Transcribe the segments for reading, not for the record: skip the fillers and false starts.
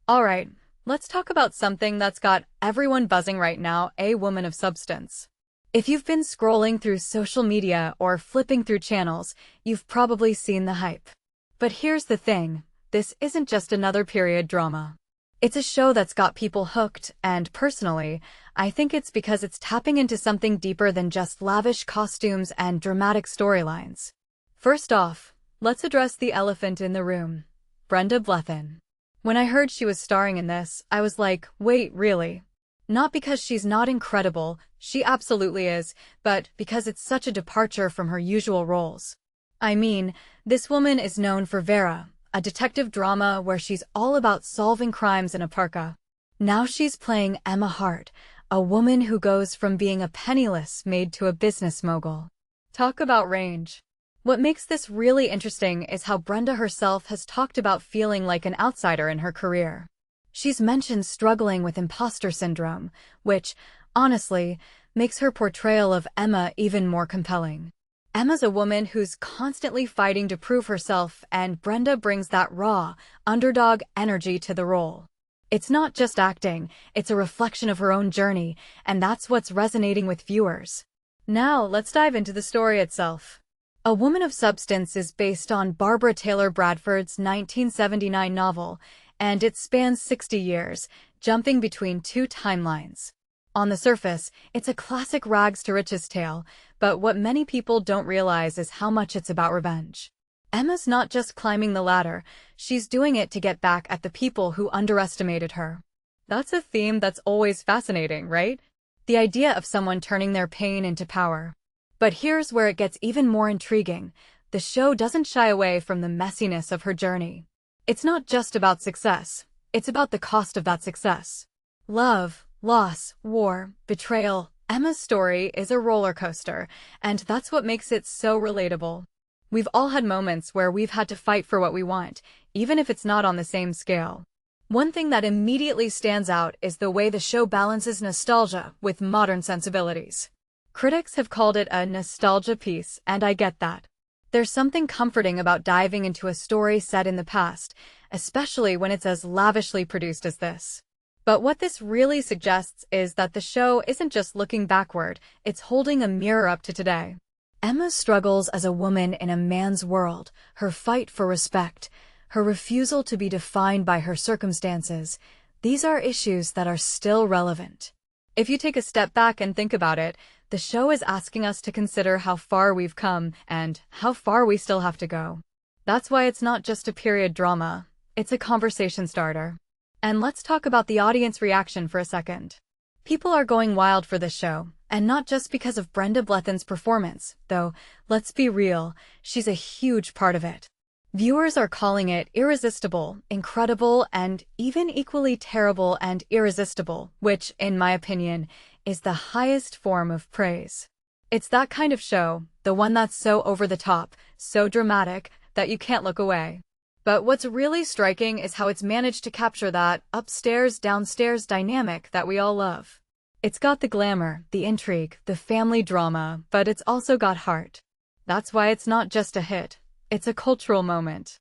Alright, let's talk about something that's got everyone buzzing right now, a woman of substance. If you've been scrolling through social media or flipping through channels, you've probably seen the hype. But here's the thing, this isn't just another period drama. It's a show that's got people hooked, and personally, I think it's because it's tapping into something deeper than just lavish costumes and dramatic storylines. First off, let's address the elephant in the room, Brenda Blethyn. When I heard she was starring in this, I was like, wait, really? Not because she's not incredible, she absolutely is, but because it's such a departure from her usual roles. I mean, this woman is known for Vera, a detective drama where she's all about solving crimes in a parka. Now she's playing Emma Harte, a woman who goes from being a penniless maid to a business mogul. Talk about range. What makes this really interesting is how Brenda herself has talked about feeling like an outsider in her career. She's mentioned struggling with imposter syndrome, which, honestly, makes her portrayal of Emma even more compelling. Emma's a woman who's constantly fighting to prove herself, and Brenda brings that raw, underdog energy to the role. It's not just acting, it's a reflection of her own journey, and that's what's resonating with viewers. Now, let's dive into the story itself. A Woman of Substance is based on Barbara Taylor Bradford's 1979 novel, and it spans 60 years, jumping between two timelines. On the surface, it's a classic rags-to-riches tale, but what many people don't realize is how much it's about revenge. Emma's not just climbing the ladder, she's doing it to get back at the people who underestimated her. That's a theme that's always fascinating, right? The idea of someone turning their pain into power. But here's where it gets even more intriguing. The show doesn't shy away from the messiness of her journey. It's not just about success, it's about the cost of that success. Love, loss, war, betrayal. Emma's story is a roller coaster, and that's what makes it so relatable. We've all had moments where we've had to fight for what we want, even if it's not on the same scale. One thing that immediately stands out is the way the show balances nostalgia with modern sensibilities. Critics have called it a nostalgia piece, and I get that. There's something comforting about diving into a story set in the past, especially when it's as lavishly produced as this. But what this really suggests is that the show isn't just looking backward, it's holding a mirror up to today. Emma's struggles as a woman in a man's world, her fight for respect, her refusal to be defined by her circumstances, these are issues that are still relevant. If you take a step back and think about it, the show is asking us to consider how far we've come and how far we still have to go. That's why it's not just a period drama, it's a conversation starter. And let's talk about the audience reaction for a second. People are going wild for this show, and not just because of Brenda Blethyn's performance, though, let's be real, she's a huge part of it. Viewers are calling it irresistible, incredible, and even equally terrible and irresistible, which, in my opinion, is the highest form of praise. It's that kind of show, the one that's so over the top, so dramatic, that you can't look away. But what's really striking is how it's managed to capture that upstairs-downstairs dynamic that we all love. It's got the glamour, the intrigue, the family drama, but it's also got heart. That's why it's not just a hit, it's a cultural moment.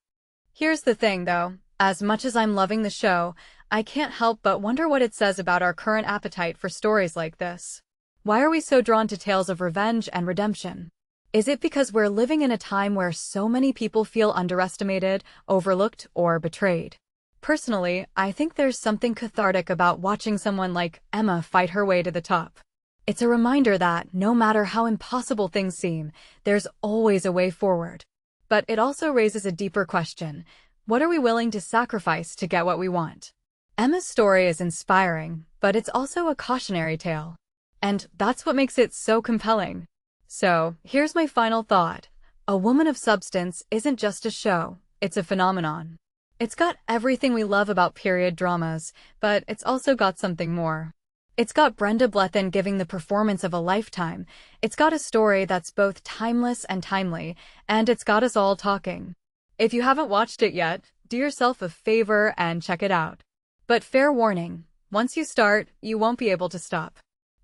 Here's the thing, though. As much as I'm loving the show, I can't help but wonder what it says about our current appetite for stories like this. Why are we so drawn to tales of revenge and redemption? Is it because we're living in a time where so many people feel underestimated, overlooked, or betrayed? Personally, I think there's something cathartic about watching someone like Emma fight her way to the top. It's a reminder that, no matter how impossible things seem, there's always a way forward. But it also raises a deeper question. What are we willing to sacrifice to get what we want? Emma's story is inspiring, but it's also a cautionary tale. And that's what makes it so compelling. So, here's my final thought. A Woman of Substance isn't just a show, it's a phenomenon. It's got everything we love about period dramas, but it's also got something more. It's got Brenda Blethyn giving the performance of a lifetime, it's got a story that's both timeless and timely, and it's got us all talking. If you haven't watched it yet, do yourself a favor and check it out. But fair warning, once you start, you won't be able to stop.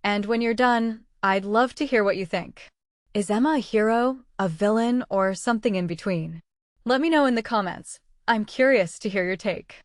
And when you're done, I'd love to hear what you think. Is Emma a hero, a villain, or something in between? Let me know in the comments. I'm curious to hear your take.